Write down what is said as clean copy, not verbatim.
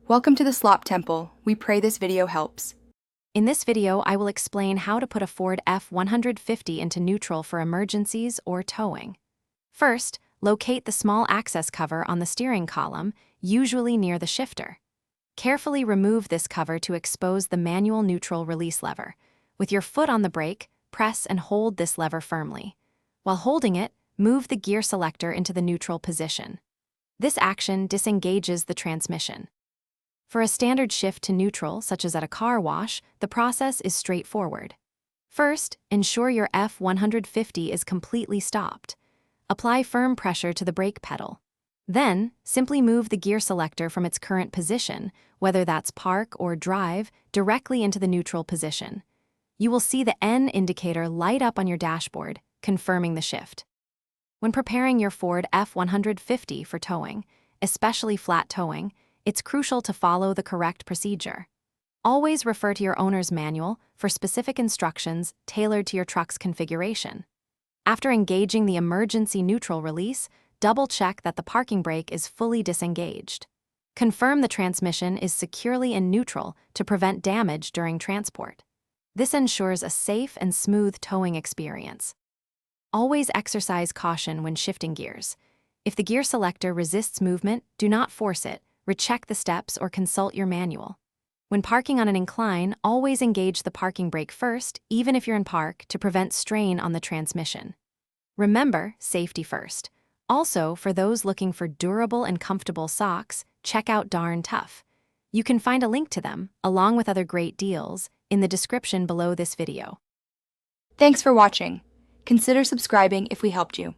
Welcome to the Slop Temple. We pray this video helps. In this video, I will explain how to put a Ford F-150 into neutral for emergencies or towing. First, locate the small access cover on the steering column, usually near the shifter. Carefully remove this cover to expose the manual neutral release lever. With your foot on the brake, press and hold this lever firmly. While holding it, move the gear selector into the neutral position. This action disengages the transmission. For a standard shift to neutral, such as at a car wash, the process is straightforward. First, ensure your F-150 is completely stopped. Apply firm pressure to the brake pedal. Then, simply move the gear selector from its current position, whether that's park or drive, directly into the neutral position. You will see the N indicator light up on your dashboard, confirming the shift. When preparing your Ford F-150 for towing, especially flat towing, it's crucial to follow the correct procedure. Always refer to your owner's manual for specific instructions tailored to your truck's configuration. After engaging the emergency neutral release, double-check that the parking brake is fully disengaged. Confirm the transmission is securely in neutral to prevent damage during transport. This ensures a safe and smooth towing experience. Always exercise caution when shifting gears. If the gear selector resists movement, do not force it. Recheck the steps or consult your manual. When parking on an incline, always engage the parking brake first, even if you're in park, to prevent strain on the transmission. Remember, safety first. Also, for those looking for durable and comfortable socks, check out Darn Tough. You can find a link to them, along with other great deals, in the description below this video. Thanks for watching. Consider subscribing if we helped you.